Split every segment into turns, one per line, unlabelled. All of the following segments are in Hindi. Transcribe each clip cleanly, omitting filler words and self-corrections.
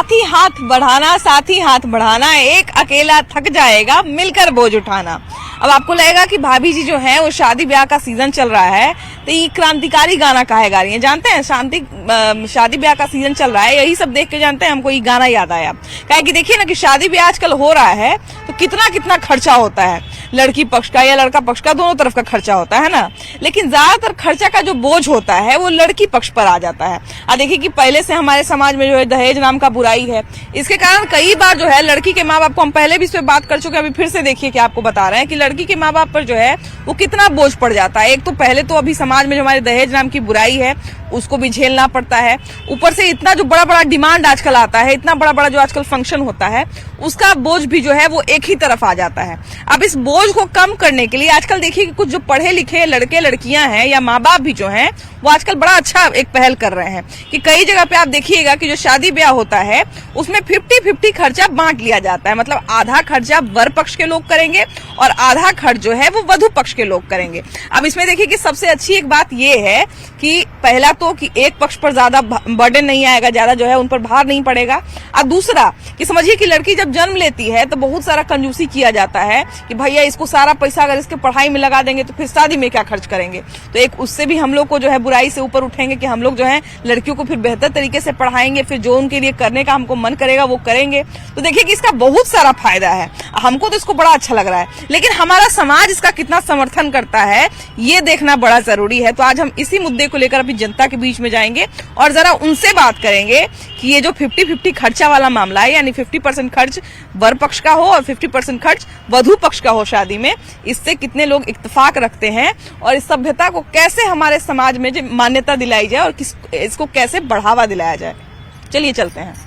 साथी हाथ बढ़ाना, एक अकेला थक जाएगा मिलकर बोझ उठाना। अब आपको लगेगा कि भाभी जी जो है वो शादी ब्याह का सीजन चल रहा है तो ये क्रांतिकारी गाना काहे गा रही है। जानते हैं शादी ब्याह का सीजन चल रहा है, यही सब देख के जानते हैं हमको ये गाना याद आया। क्या कि देखिए ना कि शादी ब्याह आजकल हो रहा है तो कितना खर्चा होता है, लड़की पक्ष का या लड़का पक्ष का, दोनों तरफ का खर्चा होता है ना। लेकिन ज्यादातर खर्चा का जो बोझ होता है वो लड़की पक्ष पर आ जाता है। देखिए कि पहले से हमारे समाज में जो है दहेज नाम का बुराई है, इसके कारण कई बार जो है लड़की के माँ बाप को, हम पहले भी इस पे बात कर चुके हैं, अभी फिर से देखिए कि आपको बता रहे हैं कि लड़की के माँ बाप पर जो है वो कितना बोझ पड़ जाता है। एक तो पहले तो अभी समाज में जो हमारे दहेज नाम की बुराई है उसको भी झेलना पड़ता है, ऊपर से इतना जो बड़ा डिमांड आजकल आता है, इतना बड़ा जो आजकल फंक्शन होता है उसका बोझ भी जो है वो एक ही तरफ आ जाता है। अब इस बोझ को कम करने के लिए आजकल देखिए कि कुछ जो पढ़े लिखे लड़के लड़कियां हैं या माँ बाप भी जो हैं वो आजकल बड़ा अच्छा एक पहल कर रहे हैं कि कई जगह पे आप देखिएगा कि जो शादी ब्याह होता है उसमें 50-50 खर्चा बांट लिया जाता है। मतलब आधा खर्चा वर पक्ष के लोग करेंगे और आधा खर्च जो है वो वधु पक्ष के लोग करेंगे। अब इसमें देखिए कि सबसे अच्छी एक बात ये है कि पहला तो कि एक पक्ष पर ज्यादा बर्डन नहीं आएगा, ज्यादा जो है उन पर भार नहीं पड़ेगा। और दूसरा कि समझिए कि लड़की जब जन्म लेती है तो बहुत सारा कंजूसी किया जाता है कि भैया इसको सारा पैसा अगर इसके पढ़ाई में लगा देंगे तो फिर शादी में क्या खर्च करेंगे। तो एक उससे भी हम लोग को जो है बुराई से ऊपर उठेंगे कि हम लोग जो है लड़कियों को फिर बेहतर तरीके से पढ़ाएंगे, फिर जो उनके लिए करने का हमको मन करेगा वो करेंगे। तो देखिए कि इसका बहुत सारा फायदा है, हमको तो इसको बड़ा अच्छा लग रहा है, लेकिन हमारा समाज इसका कितना समर्थन करता है ये देखना बड़ा जरूरी है। तो आज हम इसी मुद्दे को लेकर अभी जनता के बीच में जाएंगे और जरा उनसे बात करेंगे कि ये जो 50-50 खर्चा वाला मामला है, यानी 50% खर्च वर पक्ष का हो और 50% खर्च वधु पक्ष का हो शादी में, इससे कितने लोग इत्तेफाक रखते हैं और इस सभ्यता को कैसे हमारे समाज में मान्यता दिलाई जाए और इसको कैसे बढ़ावा दिलाया जाए। चलिए चलते हैं।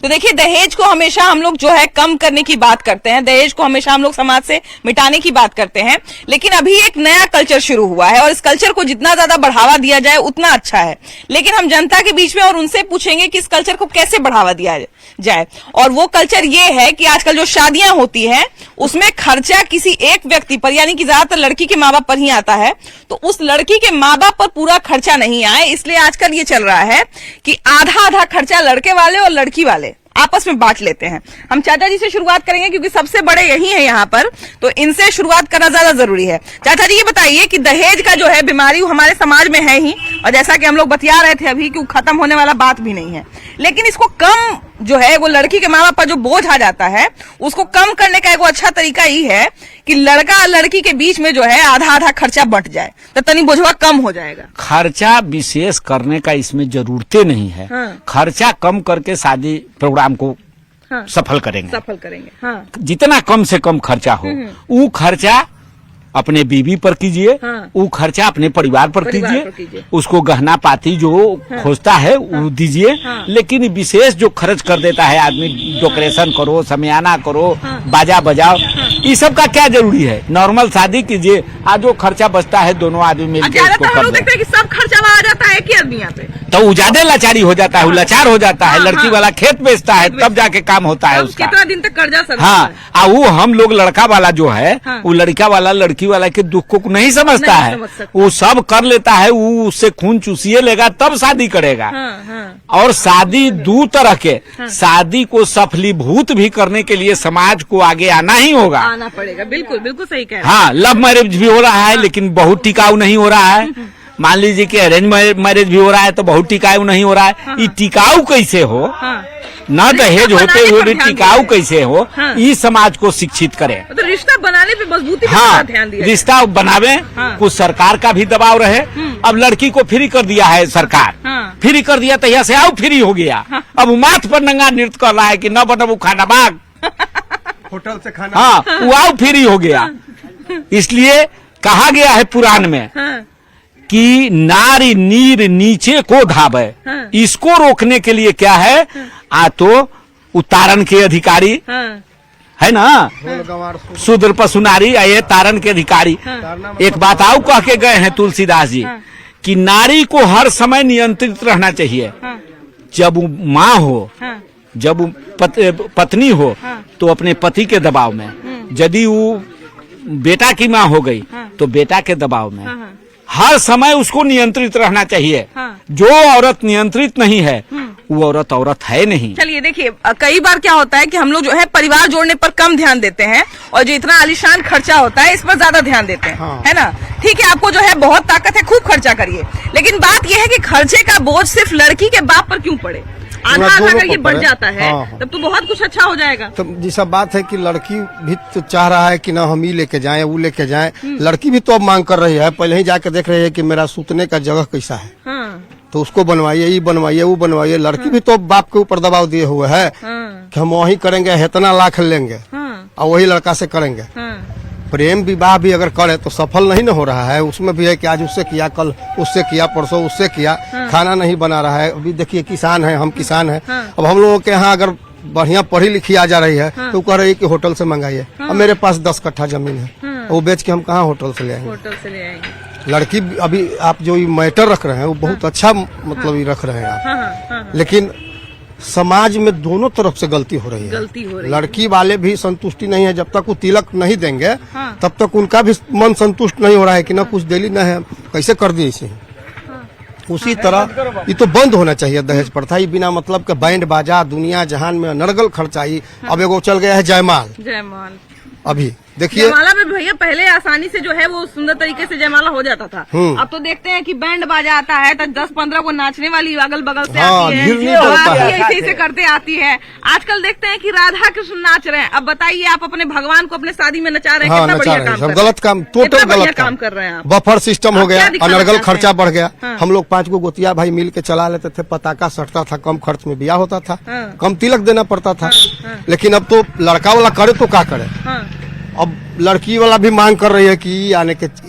तो देखिए दहेज को हमेशा हम लोग जो है कम करने की बात करते हैं, दहेज को हमेशा हम लोग समाज से मिटाने की बात करते हैं, लेकिन अभी एक नया कल्चर शुरू हुआ है और इस कल्चर को जितना ज्यादा बढ़ावा दिया जाए उतना अच्छा है। लेकिन हम जनता के बीच में और उनसे पूछेंगे कि इस कल्चर को कैसे बढ़ावा दिया जाए। और वो कल्चर ये है कि आजकल जो शादियां होती हैं उसमें खर्चा किसी एक व्यक्ति पर, यानी कि ज्यादातर लड़की के माँ बाप पर ही आता है, तो उस लड़की के माँ बाप पर पूरा खर्चा नहीं आए, इसलिए आजकल ये चल रहा है कि आधा खर्चा लड़के वाले और लड़की वाले आपस में बांट लेते हैं। हम चाचा जी से शुरुआत करेंगे क्योंकि सबसे बड़े यही है यहाँ पर, तो इनसे शुरुआत करना ज्यादा जरूरी है। चाचा जी ये बताइए कि दहेज का जो है बीमारी हमारे समाज में है ही, और जैसा कि हम लोग बतिया रहे थे अभी कि खत्म होने वाला बात भी नहीं है, लेकिन इसको कम जो है वो लड़की के माँ बाप पर जो बोझ आ जाता है उसको कम करने का एक अच्छा तरीका ही है कि लड़का और लड़की के बीच में जो है आधा खर्चा बंट जाए तो तनी बोझवा कम हो जाएगा।
खर्चा विशेष करने का इसमें जरूरतें नहीं है। हाँ। खर्चा कम करके शादी प्रोग्राम को हाँ। सफल करेंगे। हाँ। जितना कम से कम खर्चा हो वो खर्चा अपने बीवी पर कीजिए, हाँ। वो खर्चा अपने परिवार पर कीजिए, उसको गहना पाती जो हाँ। खोजता है वो दीजिए, हाँ। लेकिन विशेष जो खर्च कर देता है आदमी, डेकोरेशन करो, समियाना करो, हाँ। बाजा बजाओ, हाँ। ये सब का क्या जरूरी है। नॉर्मल शादी कीजिए, आज जो खर्चा बचता है दोनों आदमी मिलकर उसको कर देते हैं
कि सब खर्चा आ जाता है कि आदमी पे,
तो वो ज्यादा लाचारी हो जाता है, वो लाचार हो जाता है। लड़की वाला खेत बेचता है तब जाके काम होता है उसका,
कितना दिन तक कर्जा।
हाँ, वो हम लोग लड़का वाला जो है वो लड़का वाला लड़की वाला के दुख को नहीं समझता है, वो सब कर लेता है, वो उससे खून चूसिए लेगा तब शादी करेगा। और शादी दो तरह के, शादी को सफलीभूत भी करने के लिए समाज को आगे आना ही होगा,
आना पड़ेगा। बिल्कुल सही कह रहे हैं।
हाँ, लव मैरिज भी हो रहा है लेकिन बहुत टिकाऊ नहीं हो रहा है। मान लीजिए कि अरेंज मैरिज भी हो रहा है तो बहुत टिकाऊ नहीं हो रहा है। हाँ। ये टिकाऊ कैसे हो, हाँ। न दहेज होते हुए भी टिकाऊ कैसे हो, हाँ। इस समाज को शिक्षित करें।
तो रिश्ता बनाने पे मजबूती
हाँ,
ध्यान दिया,
रिश्ता बनावे। हाँ। कुछ सरकार का भी दबाव रहे। अब लड़की को फ्री कर दिया है सरकार, हाँ। फ्री कर दिया तो यहाँ से आओ फ्री हो गया। हाँ। अब माथ पर नंगा नृत्य कर रहा है कि न बनबू खाना बाग
होटल से खाना,
हाँ, वो आओ फ्री हो गया। इसलिए कहा गया है पुराण में कि नारी नीर नीचे को धावे। हाँ। इसको रोकने के लिए क्या है, हाँ। तो उतारण के अधिकारी, हाँ। है ना, हाँ। शूद्र पशु नारी ये तारण के अधिकारी। हाँ। एक बात आओ कह के गए हैं तुलसीदास जी, हाँ। कि नारी को हर समय नियंत्रित रहना चाहिए। हाँ। जब वो माँ हो, हाँ। जब वो पत्नी हो, हाँ। तो अपने पति के दबाव में, यदि वो बेटा की माँ हो गई, हाँ। तो बेटा के दबाव में, हाँ। हर समय उसको नियंत्रित रहना चाहिए। हाँ। जो औरत नियंत्रित नहीं है वो औरत औरत है नहीं।
चलिए देखिए, कई बार क्या होता है कि हम लोग जो है परिवार जोड़ने पर कम ध्यान देते हैं और जो इतना आलीशान खर्चा होता है इस पर ज्यादा ध्यान देते हैं।
हाँ।
है ना? ठीक है, आपको जो है बहुत ताकत है, खूब खर्चा करिए, लेकिन बात यह है कि खर्चे का बोझ सिर्फ लड़की के बाप पर क्यों पड़े? आधा आधा
दोनों
अगर ये
पर
बढ़
पड़े।
जाता है
हाँ।
तब तो बहुत कुछ अच्छा हो जाएगा।
तो जी सब बात है कि लड़की भी तो चाह रहा है कि ना हम ही लेके जाएं, वो लेके जाएं। लड़की भी तो अब मांग कर रही है, पहले ही जाके देख रही है कि मेरा सूतने का जगह कैसा है,
हाँ,
तो उसको बनवाइए, ये बनवाइए, वो बनवाइए। लड़की भी तो बाप के ऊपर दबाव दिए हुए है
हाँ,
कि हम वही करेंगे, इतना लाख लेंगे
हाँ,
और वही लड़का से करेंगे।
हाँ,
प्रेम विवाह भी अगर करे तो सफल नहीं न हो रहा है। उसमें भी है कि आज उससे किया, कल उससे किया, परसों उससे किया, खाना नहीं बना रहा है। अभी देखिए किसान है, हम किसान हैं। अब हम लोगों के यहाँ अगर बढ़िया पढ़ी लिखी आ जा रही है तो कह रही है कि होटल से मंगाइए। अब मेरे पास 10 कट्ठा जमीन है, वो बेच के हम कहाँ होटल से ले आएंगे?
होटल से ले आएंगे।
लड़की अभी आप जो ये मैटर रख रहे हैं वो बहुत अच्छा मतलब ये रख रहे हैं आप,
हाँ, हाँ, हाँ,
लेकिन समाज में दोनों तरफ से गलती हो रही है।
गलती हो रही है।
लड़की वाले भी संतुष्टि नहीं है, जब तक वो तिलक नहीं देंगे
हाँ।
तब तक उनका भी मन संतुष्ट नहीं हो रहा है कि ना कुछ दिली न है, कैसे कर दिए इसे। उसी तरह ये तो बंद होना चाहिए दहेज प्रथा। ये बिना मतलब के बैंड बाजा दुनिया जहान में अनर्गल खर्चाई। अब एगो चल गया है जयमाल।
जयमाल
अभी देखिए
जयमाला में भैया पहले आसानी से जो है वो सुंदर तरीके से जयमाला हो जाता था। अब तो देखते हैं कि बैंड बाजा आता है तो 10-15 को नाचने वाली अगल बगल से
हाँ,
आती है,
घिरनी
और
डलता
आती
है।
है, ऐसे ऐसे करते आती है। आजकल देखते हैं कि राधा कृष्ण नाच रहे हैं। अब बताइए, आप अपने भगवान को अपने शादी में नचा रहे हैं,
हाँ
कितना
नचा
बढ़िया
रहे हैं,
काम
सब
कर रहे
गलत काम,
हैं।
टोटल
कितना बढ़िया
गलत
काम कर रहे हैं आप।
बफर सिस्टम हो
आप
गया,
क्या दिखाना
अनर्गल
चाहते
खर्चा
हैं?
बढ़ गया।
हाँ।
हम लोग 5 को गोतिया भाई मिल के चला लेते थे, पताका सटता था, कम खर्च में ब्याह होता था,
हाँ।
कम तिलक देना पड़ता था।
हाँ।
लेकिन अब तो लड़का वाला करे तो क्या करे।
हाँ,
अब लड़की वाला भी मांग कर रही है कि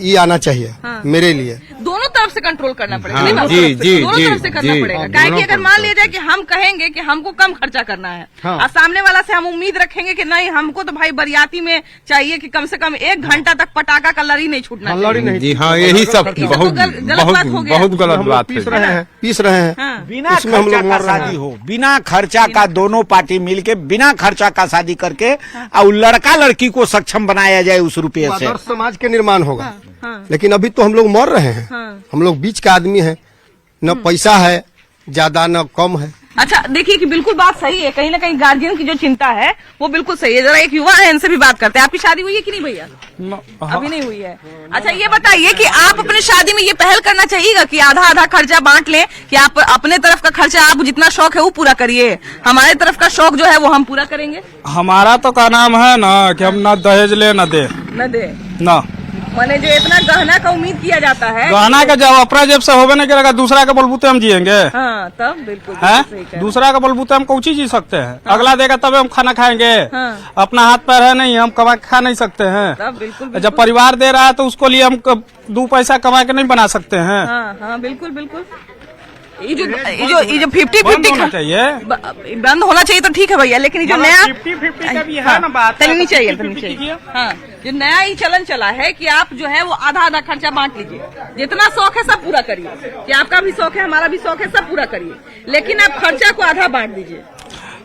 ये आना चाहिए
हाँ।
मेरे लिए।
दोनों तरफ से कंट्रोल करना पड़ेगा।
हाँ,
नहीं बाबू?
जी, जी,
दोनों
जी,
तरफ से करना
जी।
पड़ेगा।
हाँ,
काहे कि
दोनों
अगर मान लिया जाए कि हम कहेंगे कि हमको कम खर्चा करना है
हाँ।
और सामने वाला से हम उम्मीद रखेंगे कि नहीं हमको तो भाई बरियाती में चाहिए कि कम से कम 1 घंटा तक पटाखा का लड़ी नहीं छूटना चाहिए।
लड़ी नहीं
जी हाँ, यही सब
ये तो
बहुत
गलत
बहुत
बात हो गया।
बहुत गलत
हम लोग
बात
पीस
है।
रहे हैं, पीस रहे हैं।
हाँ।
बिना
उसमें हम
खर्चा
लोग
का
मर रहे
शादी
हैं।
हो, बिना खर्चा का दोनों पार्टी मिलके बिना खर्चा का शादी करके और लड़का लड़की को सक्षम बनाया जाए उस रुपये से।
आदर्श समाज के निर्माण होगा।
हाँ।
लेकिन अभी तो हम लोग मर रहे हैं।
हाँ।
हम लोग बीच का आदमी है, न पैसा है ज्यादा न कम है।
अच्छा देखिए कि बिल्कुल बात सही है, कहीं ना कहीं गार्जियन की जो चिंता है वो बिल्कुल सही है। जरा एक युवा है, इनसे भी बात करते हैं। आपकी शादी हुई है कि नहीं भैया? अभी नहीं हुई है। अच्छा ये बताइए कि आप अपने शादी में ये पहल करना चाहिएगा कि आधा आधा खर्चा बांट लें, कि आप अपने तरफ का खर्चा आप जितना शौक है वो पूरा करिए, हमारे तरफ का शौक जो है वो हम पूरा करेंगे।
हमारा तो का नाम है ना कि हम ना दहेज ले न दे
न दे
ना
माने जो इतना गहना का उम्मीद किया जाता है।
गहना का जब अपना जेब से होवे नहीं करेगा, दूसरा के बलबूते हम जिएंगे
हाँ तब बिल्कुल
हैं?
सही कह रहे हैं।
दूसरा का बलबूते हम कौची जी सकते हैं? अगला देगा तब हम खाना खाएंगे।
हाँ।
अपना हाथ पैर है नहीं, हम कमा के खा नहीं सकते हैं।
तब बिल्कुल
जब परिवार दे रहा है तो उसको लिए हम 2 पैसा कमा के नहीं बना सकते हैं।
हाँ हाँ बिल्कुल बिल्कुल। ये जो 50-50
बंद होना चाहिए।
बंद होना चाहिए तो ठीक है भैया, लेकिन ये जो नया
50-50 का भी है ना बात।
तलनी चाहिए,
50-50
तलनी चाहिए।
की है।
हाँ, जो नया ही चलन चला है कि आप जो है वो आधा आधा खर्चा बांट लीजिए, जितना शौक है सब पूरा करिए, कि आपका भी शौक है हमारा भी शौक है सब पूरा करिए, लेकिन आप खर्चा को आधा बांट दीजिए।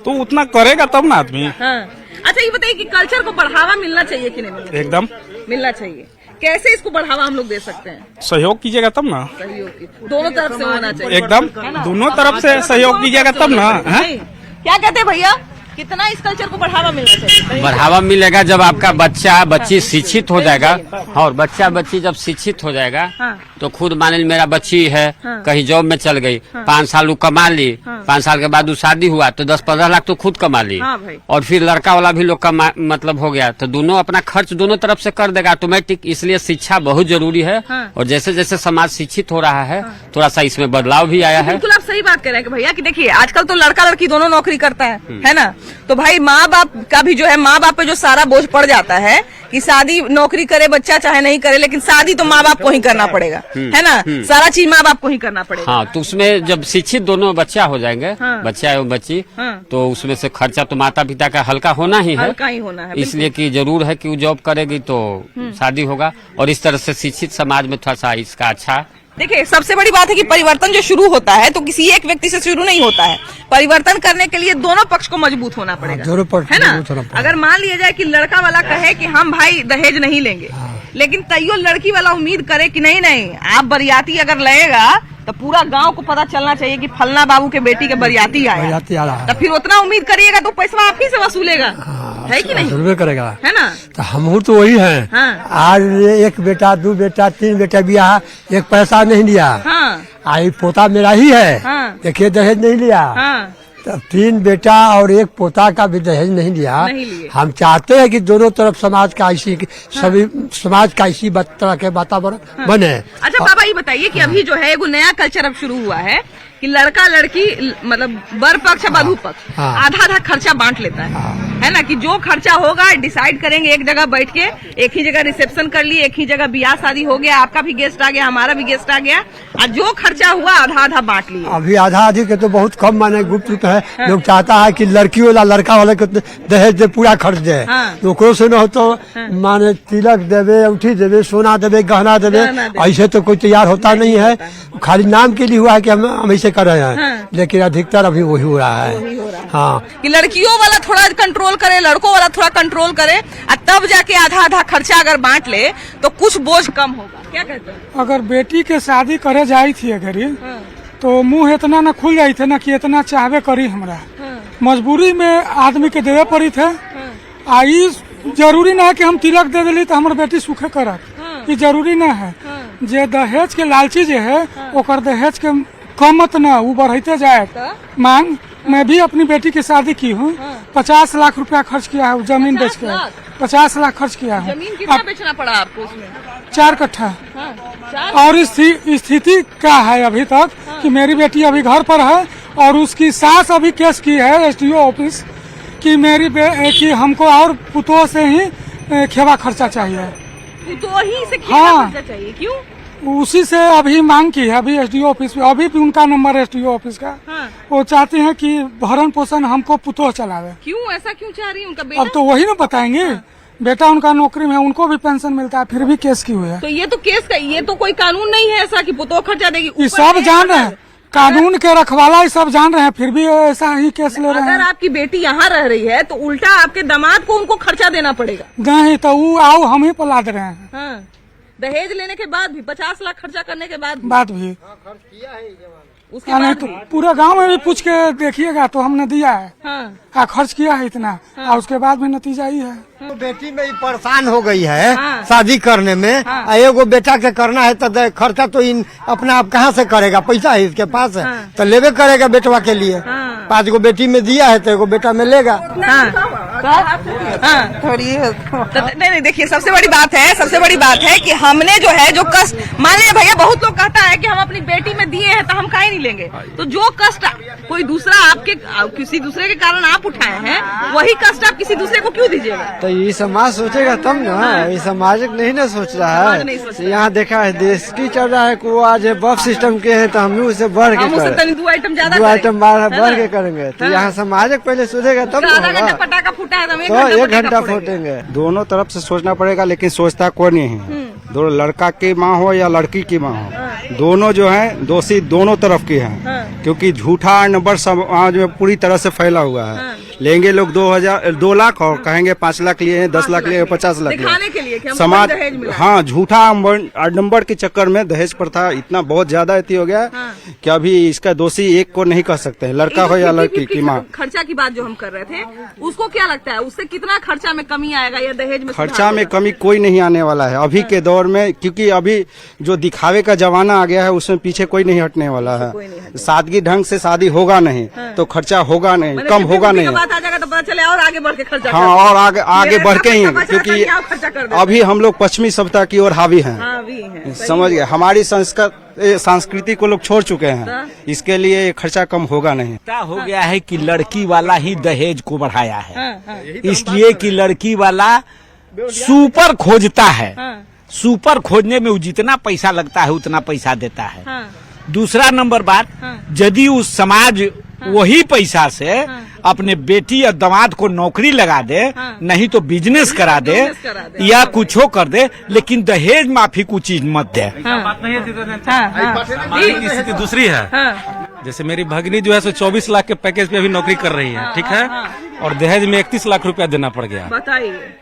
तो उतना करेगा तब ना आदमी।
हाँ। अच्छा ये बताइए कि कल्चर को बढ़ावा मिलना चाहिए कि नहीं मिलना चाहिए?
एकदम
मिलना चाहिए। कैसे इसको बढ़ावा हम लोग दे सकते हैं?
सहयोग कीजिएगा तब ना।
सहयोग की दोनों तरफ से होना चाहिए।
एकदम
है ना?
दोनों तरफ से सहयोग कीजिएगा तब ना। हैं?
नहीं। क्या कहते हैं भैया, कितना इस कल्चर को बढ़ावा मिलना चाहिए?
बढ़ावा मिलेगा जब आपका बच्चा बच्ची शिक्षित हो जाएगा, और बच्चा बच्ची जब शिक्षित हो जाएगा
हाँ।
तो खुद मान ली मेरा बच्ची है
हाँ।
कहीं जॉब में चल गई, 5 साल वो कमा ली, 5 साल के बाद वो शादी हुआ तो 10-15 लाख तो खुद कमा ली,
हाँ भाई।
और फिर लड़का वाला भी लोग का मतलब हो गया तो दोनों अपना खर्च दोनों तरफ से कर देगा ऑटोमेटिक। इसलिए शिक्षा बहुत जरूरी है।
हाँ।
और जैसे जैसे समाज शिक्षित हो रहा है थोड़ा सा इसमें बदलाव भी आया है।
बिल्कुल आप सही बात कह रहे हैं कि भैया कि देखिए आजकल तो लड़का लड़की दोनों नौकरी करता है ना, तो भाई माँ बाप का भी जो है माँ बाप पे जो सारा बोझ पड़ जाता है कि शादी नौकरी करे बच्चा चाहे नहीं करे, लेकिन शादी तो माँ बाप को ही करना पड़ेगा, है ना, सारा चीज माँ बाप को ही करना पड़ेगा।
हाँ, तो उसमें जब शिक्षित दोनों बच्चा हो जाएंगे,
हाँ।
बच्चा एवं बच्ची,
हाँ।
तो उसमें से खर्चा तो माता पिता का हल्का होना ही है।
हल्का ही होना है
इसलिए कि जरूर है कि वो जॉब करेगी तो शादी होगा, और इस तरह से शिक्षित समाज में थोड़ा सा इसका अच्छा।
देखिए सबसे बड़ी बात है कि परिवर्तन जो शुरू होता है तो किसी एक व्यक्ति से शुरू नहीं होता है। परिवर्तन करने के लिए दोनों पक्ष को मजबूत होना पड़ेगा, है ना। अगर मान लिया जाए कि लड़का वाला कहे कि हम भाई दहेज नहीं लेंगे, लेकिन तैयो लड़की वाला उम्मीद करे कि नहीं नहीं आप बरियाती अगर लगेगा तो पूरा गांव को पता चलना चाहिए कि फलना बाबू के बेटी के बरियाती आया,
बरियाती आ रहा है।
तो फिर उतना उम्मीद करिएगा तो पैसा आप ही से वसूलेगा, है कि नहीं?
जरूर करेगा,
है ना?
तो हम तो वही हैं।
हाँ।
आज एक बेटा, 2 बेटा, 3 बेटा बियाह, एक पैसा नहीं लिया।
हाँ
आई पोता मेरा ही है,
हाँ।
देखिए दहेज नहीं लिया।
हाँ
तो 3 बेटा और एक पोता का भी दहेज नहीं लिया।
नहीं लिए।
हम चाहते हैं कि दोनों तरफ समाज का ऐसी सभी समाज का इसी तरह के वातावरण बने।
अच्छा बाबा ये बताइए कि अभी जो है एगो नया कल्चर अब शुरू हुआ है कि लड़का लड़की मतलब बर पक्ष वधू पक्ष
हाँ।
आधा आधा खर्चा बांट लेता है ना? कि जो खर्चा होगा डिसाइड करेंगे एक जगह बैठ के, एक ही जगह रिसेप्शन कर ली, एक ही जगह ब्याह शादी हो गया, आपका भी गेस्ट आ गया, हमारा भी गेस्ट आ गया, और जो खर्चा हुआ आधा आधा बांट लिए।
अभी आधा आधी के तो बहुत कम माने गुप्त रूप है। लोग चाहता है कि लड़की वाला लड़का वाला को दहेज दे, पूरा खर्च दे।
हाँ।
ओकरो से न हो तो माने तिलक देवे, औठी देवे, सोना देवे, गहना देवे, ऐसे तो कोई तैयार होता नहीं है। खाली नाम के लिए हुआ है कि हम ऐसे कर रहे हैं, लेकिन अधिकतर अभी वही हो रहा है। हाँ,
कि लड़कियों वाला थोड़ा कंट्रोल करे, लड़कों वाला थोड़ा कंट्रोल करे, और तब जाके आधा आधा खर्चा अगर बांट ले तो कुछ बोझ कम होगा। क्या कहते हैं?
अगर बेटी के शादी करे जाई थी अगर तो मुंह इतना न खुल जाई थे न कि इतना चाहबे करी हमरा। मजबूरी में आदमी के देवे पड़ी थे। आई जरूरी ना है कि हम तिलक दे दिली तो हमारे बेटी सुखे करत, ये जरूरी ना है। जे दहेज के लालची जे है ओकर दहेज के कमत न वो बढ़ते जाए मांग। मैं भी अपनी बेटी की शादी की हूँ, 50 लाख रुपया खर्च किया है जमीन बेच के, 50 लाख खर्च किया है।
जमीन कितना बेचना पड़ा आपको उसमें?
4 कट्ठा।
हाँ,
और स्थिति क्या है अभी तक कि मेरी बेटी अभी घर पर है और उसकी सास अभी केस की है SDO ऑफिस कि कि हमको और पुतों से ही खेवा खर्चा चाहिए।
तो ही से
हाँ।
खर्चा चाहिए, क्यों?
उसी से अभी मांग की है अभी SDO ऑफिस में, अभी भी उनका नंबर SDO ऑफिस का।
हाँ।
वो चाहते हैं कि भरण पोषण हमको पुतोह चलावे।
क्यों ऐसा क्यों चाह रही है उनका बेटा?
अब तो वही ना बताएंगे। बेटा उनका नौकरी में, उनको भी पेंशन मिलता है, फिर भी केस की हुई है।
तो ये तो केस का, ये तो कोई कानून नहीं है ऐसा कि पुतोह खर्चा देगी।
ये सब जान रहे हैं, कानून के रखवाला ये सब जान रहे हैं, फिर भी ऐसा ही केस ले रहे
अगर
हैं।
आपकी बेटी यहाँ रह रही है तो उल्टा आपके दामाद को उनको खर्चा देना पड़ेगा।
नहीं तो वो आओ हम ही पर लाद रहे हैं।
हाँ। दहेज लेने के बाद भी 50 लाख खर्चा करने के बाद भी,
बात भी
उसके
नहीं
बाद
तो पूरे गांव में भी पूछ के देखिएगा तो हमने दिया है।
हाँ।
खर्च किया है इतना, और उसके बाद भी नतीजा ही है।
तो बेटी में परेशान हो गई है
हाँ।
शादी करने में। एगो बेटा के करना है तो खर्चा तो इन अपना आप कहाँ से करेगा? पैसा है इसके पास है तो लेवे करेगा बेटवा के लिए। 5 गो बेटी में दिया है तो एगो बेटा में लेगा।
नहीं देखिए, सबसे बड़ी बात है कि हमने जो है जो कष्ट, मान लीजिए भैया बहुत लोग कहता है कि हम अपनी बेटी में दिए हैं तो हम काहे नहीं लेंगे। तो जो कष्ट कोई दूसरा आपके किसी दूसरे के कारण आप उठाए हैं, वही कष्ट आप किसी दूसरे को क्यों दीजिएगा?
तो ये समाज सोचेगा तब ना। ये समाज नहीं ना सोच रहा है। यहाँ देखा है देश की चल रहा है कि वो आज बफ सिस्टम के हैं तो हम लोग उससे बढ़ के करें,
2 आइटम ज्यादा
2 आइटम बढ़ के करेंगे। तो यहाँ समाज पहले सोचेगा तब
आधा घंटा
ना।
पटाखा फूटा है तो
तो 1 घंटा फूटेंगे।
दोनों तरफ से सोचना पड़ेगा, लेकिन सोचता कोई नहीं है। दोनों लड़का की माँ हो या लड़की की माँ हो, दोनों जो है दोषी दोनों तरफ की हैं। क्योंकि झूठा नंबर समाज में पूरी तरह से फैला हुआ है। लेंगे लोग 2 लाख और कहेंगे 5 लाख लिए हैं, 10 लाख लिए, 50 लाख
दिखाने के लिए कि हमको
समाज।
दहेज मिला।
हाँ, झूठा नंबर के चक्कर में दहेज प्रथा इतना बहुत ज्यादा हो गया कि अभी इसका दोषी एक को नहीं कह सकते हैं, लड़का हो या लड़की की माँ।
खर्चा की बात जो हम कर रहे थे, उसको क्या लगता है उससे कितना खर्चा में कमी आएगा या दहेज में
खर्चा में कमी कोई नहीं आने वाला है अभी के दौर में, क्योंकि अभी जो दिखावे का जमाना आ गया है उसमें पीछे कोई नहीं हटने वाला है। सादगी ढंग से शादी होगा नहीं तो खर्चा होगा नहीं, कम होगा नहीं।
बात आ जाएगा तो पता चले और आगे बढ़ के खर्चा।
हाँ, और आगे बढ़ के ही है, क्योंकि अभी हम लोग पश्चिमी सभ्यता की ओर हावी हैं। समझ गए, हमारी संस्कृति को लोग छोड़ चुके हैं, इसके लिए खर्चा कम होगा नहीं।
हो गया है कि लड़की वाला ही दहेज को बढ़ाया है, इसलिए कि लड़की वाला सुपर खोजता है। सुपर खोजने में वो जितना पैसा लगता है उतना पैसा देता है। दूसरा नंबर बात, यदि उस समाज वही पैसा से अपने बेटी या दामाद को नौकरी लगा दे, नहीं तो बिजनेस करा दे या कुछ कर दे, लेकिन दहेज माफी को चीज मत दे।
बात नहीं है, स्थिति दूसरी है। जैसे मेरी भगनी जो है सो 24 लाख के पैकेज पे अभी नौकरी कर रही है, ठीक है, और दहेज में 31 लाख रुपया देना पड़ गया।
बताइए,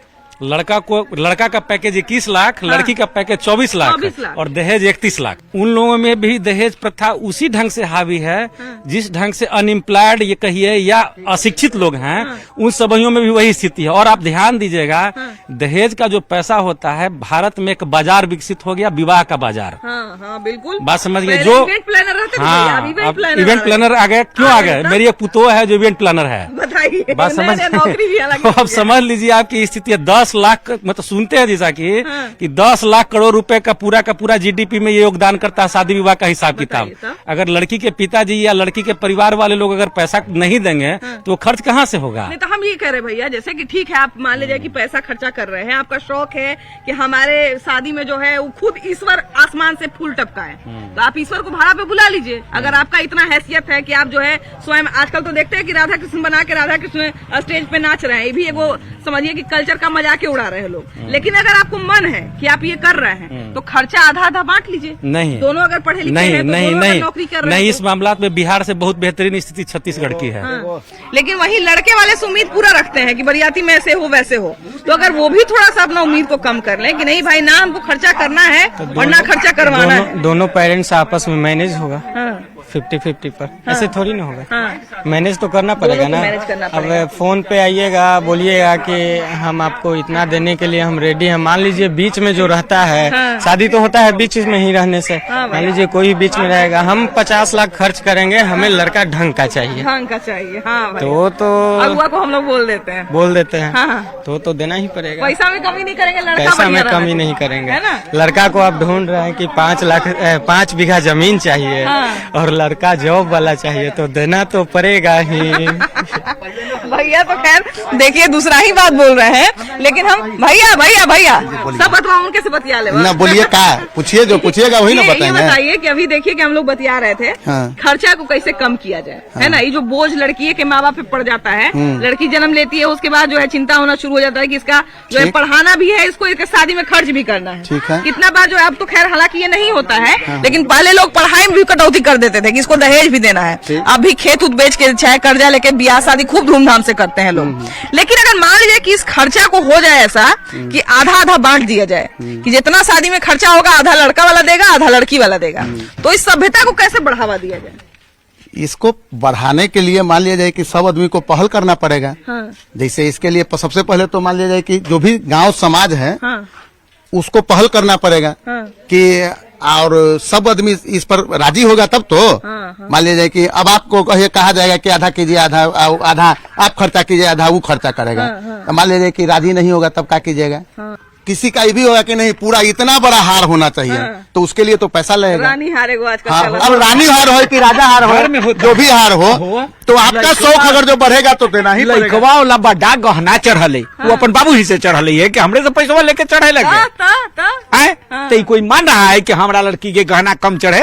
लड़का का पैकेज 21 लाख, लड़की का पैकेज 24 लाख
24 लाख।
और दहेज 31 लाख। उन लोगों में भी दहेज प्रथा उसी ढंग से हावी है जिस ढंग से अनएम्प्लॉयड ये कहिए या अशिक्षित लोग हैं, उन सभीयों में भी वही स्थिति है। और आप ध्यान दीजिएगा, दहेज का जो पैसा होता है, भारत में एक बाजार विकसित हो गया, विवाह का बाजार।
हाँ बिल्कुल,
बात समझ गए?
पहले
जो
इवेंट प्लानर रहते थे,
हाँ,
अब
अब इवेंट प्लानर आ गए। क्यों आ गए? मेरी एक पुतोह है जो इवेंट प्लानर है।
बताइए,
बात समझ
नया नौकरी भी अलग
अब समझ लीजिए आपकी स्थिति है। 10 लाख मतलब सुनते हैं जैसा कि 10 लाख करोड़ रुपए का पूरा जीडीपी में ये योगदान करता है शादी विवाह का हिसाब किताब। अगर लड़की के पिताजी या लड़की के परिवार वाले लोग अगर पैसा नहीं देंगे तो वो खर्च कहाँ से होगा?
नहीं तो हम ये कह रहे भैया, जैसे कि ठीक है आप मान लीजिए कि पैसा खर्चा कर रहे हैं, आपका शौक है कि हमारे शादी में जो है वो खुद ईश्वर आसमान से फूल टपकाए, तो आप ईश्वर को भाड़ा पे बुला लीजिए। अगर आपका इतना हैसियत है कि आप जो है स्वयं, आजकल तो देखते हैं कि राधा कृष्ण बना के राधा कृष्ण स्टेज पे नाच रहे हैं, ये भी एगो समझिए कि कल्चर का मजाक उड़ा रहे हैं लोग। लेकिन अगर आपको मन है कि आप ये कर रहे हैं तो खर्चा आधा आधा बांट लीजिए।
नहीं,
दोनों अगर पढ़े लिखे हैं तो दोनों अगर नौकरी कर रहे हैं
नहीं,
तो-
इस मामला में बिहार से बहुत बेहतरीन स्थिति छत्तीसगढ़ की है।
लेकिन वही लड़के वाले से उम्मीद पूरा रखते हैं कि बरियाती में ऐसे हो वैसे हो, तो अगर वो भी थोड़ा सा अपना उम्मीद को कम कर लें कि नहीं भाई ना हमको खर्चा करना है और ना खर्चा करवाना है।
दोनों पेरेंट्स आपस में मैनेज होगा 50-50 पर, ऐसे थोड़ी ना होगा। मैनेज तो करना पड़ेगा ना।
मैनेज करना
अब फोन पे आइएगा, बोलिएगा कि हम आपको इतना देने के लिए हम रेडी हैं। मान लीजिए बीच में जो रहता है, शादी तो होता है बीच में ही रहने से। मान लीजिए कोई बीच में रहेगा, हम 50 लाख खर्च करेंगे, हमें लड़का ढंग का चाहिए,
ढंग का चाहिए। हाँ भाई,
तो
अगुआ को हम लोग बोल देते हैं।
हैं तो देना ही पड़ेगा।
पैसा में कमी नहीं करेंगे, लड़का
पैसा
बढ़िया
में
रहना
कमी नहीं
चाहिए,
करेंगे।
है ना?
लड़का को आप ढूंढ रहे हैं कि 5 बीघा जमीन चाहिए और लड़का जॉब वाला चाहिए, तो देना तो पड़ेगा ही।
भैया तो खैर देखिए दूसरा ही बात बोल रहे हैं, लेकिन हम भैया सब बतवा उनके से बतिया ले
ना बोलिए, का पूछिए, जो पूछिएगा वही ना
ये
बताएंगे।
बताइए कि अभी देखिए कि हम लोग बतिया रहे थे
हाँ।
खर्चा को कैसे कम किया जाए, है ना? ये जो बोझ लड़की के माँ बाप पे पड़ जाता है, लड़की जन्म लेती है उसके बाद जो है चिंता होना शुरू हो जाता है कि इसका जो है पढ़ाना भी है, इसको इसके शादी में खर्च भी करना है।
ठीक है।
कितना बार जो है, अब तो खैर हालांकि ये नहीं होता है, लेकिन पहले लोग पढ़ाई में भी कटौती कर देते थे कि इसको दहेज भी देना है। अभी खेत उत बेच के चाहे कर्जा लेके ब्याह शादी खूब धूमधाम से करते हैं लोग। लेकिन अगर मान लीजिए कि इस खर्चा को हो जाए ऐसा कि आधा आधा बांट दिया जाए कि जितना शादी में खर्चा होगा आधा लड़का वाला देगा आधा लड़की वाला देगा, तो इस सभ्यता को कैसे बढ़ावा दिया जाए?
इसको बढ़ाने के लिए मान लिया जाए कि सब आदमी को पहल करना पड़ेगा। जैसे इसके लिए सबसे पहले तो मान लिया जाए कि जो भी गांव समाज है उसको पहल करना पड़ेगा कि, और सब आदमी इस पर राजी होगा तब तो। मान लिया जाए कि अब आपको कहा जाएगा कि आधा कीजिए, आधा आप खर्चा कीजिए, आधा वो खर्चा करेगा। मान लिया जाए कि राजी नहीं होगा तब क्या कीजिएगा? किसी का ये भी होगा कि नहीं पूरा इतना बड़ा हार होना चाहिए, तो उसके लिए तो पैसा लगेगा।
रानी हारे को आजकल
हाँ,
चला
अब रानी हार हो कि राजा हार हो, जो भी हार हो, तो आपका शौक अगर जो बढ़ेगा तो देना ही पड़ेगा।
लइकवा वाला बड़ा गहना चढ़ले, वो अपन बाबू ही से चढ़ले है कि हमरे से पैसा लेके चढ़े लगे हैं? तो ये कोई मान रहा है कि हमारा लड़की के गहना कम चढ़े?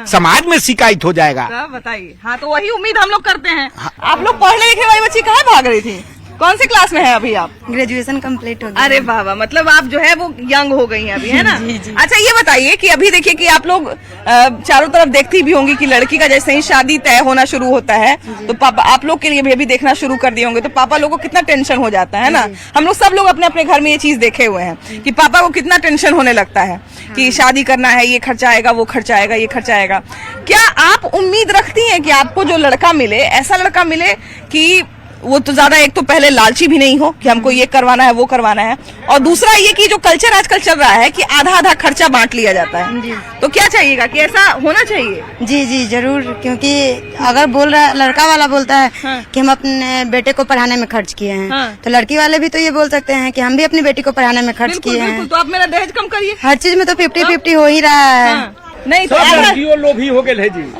समाज में शिकायत हो जाएगा।
बताइए। हाँ तो वही उम्मीद हम लोग करते हैं। आप लोग पढ़ने लिखे वाली बच्ची कहाँ भाग रही थी? कौन से क्लास में है अभी आप?
ग्रेजुएशन कंप्लीट हो गया।
अरे वाह, मतलब आप जो है वो यंग हो गई हैं अभी, है ना?
जी।
अच्छा ये बताइए कि अभी देखिए कि आप लोग चारों तरफ देखती भी होंगी कि लड़की का जैसे ही शादी तय होना शुरू होता है तो पापा आप लोग के लिए भी अभी देखना शुरू कर दिए होंगे, तो पापा लोगों को कितना टेंशन हो जाता है ना? हम लोग सब लोग अपने अपने घर में ये चीज देखे हुए हैं कि पापा को कितना टेंशन होने लगता है कि शादी करना है, ये खर्चा आएगा, वो खर्चा आएगा, ये खर्चा आएगा। क्या आप उम्मीद रखती हैं कि आपको जो लड़का मिले ऐसा लड़का मिले कि वो तो ज्यादा, एक तो पहले लालची भी नहीं हो कि हमको ये करवाना है वो करवाना है, और दूसरा ये कि जो कल्चर आजकल चल रहा है कि आधा आधा खर्चा बांट लिया जाता है, तो क्या चाहिएगा कि ऐसा होना चाहिए?
जी जरूर, क्योंकि अगर लड़का वाला बोलता है कि हम अपने बेटे को पढ़ाने में खर्च किए हैं, तो लड़की वाले भी तो ये बोल सकते हैं कि हम भी अपनी बेटी को पढ़ाने में खर्च किए हैं।
तो आप मेरा दहेज कम करिए।
हर चीज में तो 50-50 हो ही रहा है।
नहीं तो
लड़कियों लोभी हो गए जी।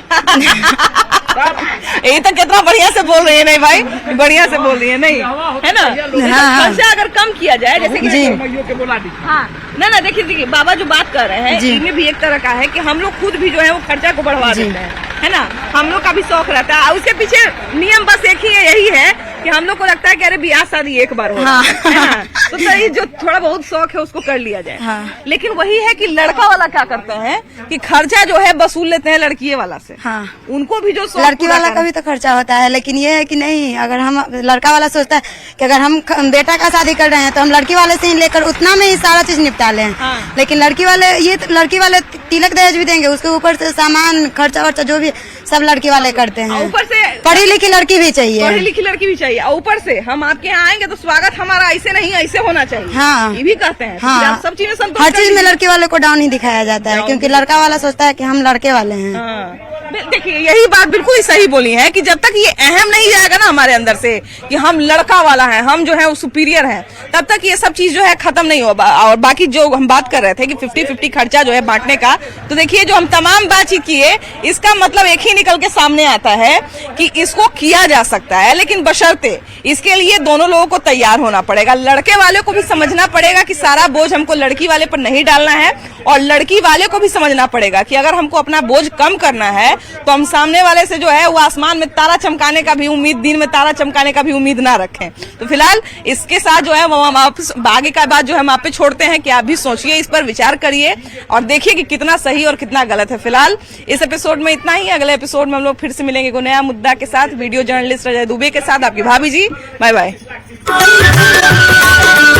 ये तो कितना बढ़िया से बोल रही है। नहीं भाई, बढ़िया से बोल रही है, नहीं है ना? खर्चा अगर कम किया जाए, जैसे कि ना देखिए बाबा जो बात कर रहे हैं इनमें भी एक तरह का है कि हम लोग खुद भी जो है वो खर्चा को बढ़वा देते हैं, है ना? हम लोग का भी शौक रहता है, उसके पीछे नियम बस एक ही है, यही है कि हम लोग को लगता है कि अरे ब्याह शादी एक बार हो रहा है ना? तो सही जो थोड़ा बहुत शौक है उसको कर लिया जाए।
हाँ।
लेकिन वही है कि लड़का वाला क्या करते हैं कि खर्चा जो है वसूल लेते हैं लड़की वाला से।
हाँ।
उनको भी जो शौक
लड़की
पूरा
वाला
करना-
का भी तो खर्चा होता है, लेकिन ये है कि नहीं, अगर हम लड़का वाला सोचता है कि अगर हम बेटा का शादी कर रहे हैं तो हम लड़की वाले से ही लेकर उतना में ही सारा चीज निपटा लें।
हाँ।
लेकिन लड़की वाले तिलक दहेज भी देंगे, उसके ऊपर से सामान खर्चा वर्चा जो भी सब लड़की वाले करते हैं।
ऊपर से
पढ़ी लिखी लड़की भी चाहिए।
पढ़ी लिखी लड़की भी चाहिए, और ऊपर से हम आपके यहाँ आएंगे तो स्वागत हमारा ऐसे नहीं ऐसे होना चाहिए।
हाँ।
ये भी कहते हैं।
हाँ।
आप सब चीज में संतोष
हर
कर
चीज में
लीजिए।
लड़की वाले को डाउन ही दिखाया जाता है, क्योंकि लड़का वाला सोचता है कि हम लड़के वाले हैं।
हाँ। देखिए यही बात बिल्कुल ही सही बोली है कि जब तक ये अहम नहीं जाएगा ना हमारे अंदर से कि हम लड़का वाला है, हम जो है वो सुपीरियर है, तब तक ये सब चीज जो है खत्म नहीं होगा। और बाकी जो हम बात कर रहे थे कि 50-50 खर्चा जो है बांटने का, तो देखिए जो हम तमाम बातचीत किए इसका मतलब एक ही निकल के सामने आता है कि इसको किया जा सकता है, लेकिन बशर्ते इसके लिए दोनों लोगों को तैयार होना पड़ेगा। लड़के वाले को भी समझना पड़ेगा कि सारा बोझ हमको लड़की वाले पर नहीं डालना है, और लड़की वाले को भी समझना पड़ेगा कि अगर हमको अपना बोझ कम करना है तो हम सामने वाले से जो है वो आसमान में तारा चमकाने का भी उम्मीद, दिन में तारा चमकाने का भी उम्मीद ना रखें। तो फिलहाल इसके साथ जो है वो हम आगे का बात जो है हम आप पे छोड़ते हैं कि आप भी सोचिए, इस पर विचार करिए और देखिए कि कितना सही और कितना गलत है। फिलहाल इस एपिसोड में इतना ही। अगले एपिसोड में हम लोग फिर से मिलेंगे कोई नया मुद्दा के साथ। वीडियो जर्नलिस्ट अजय दुबे के साथ आपकी भाभी जी। Bye bye.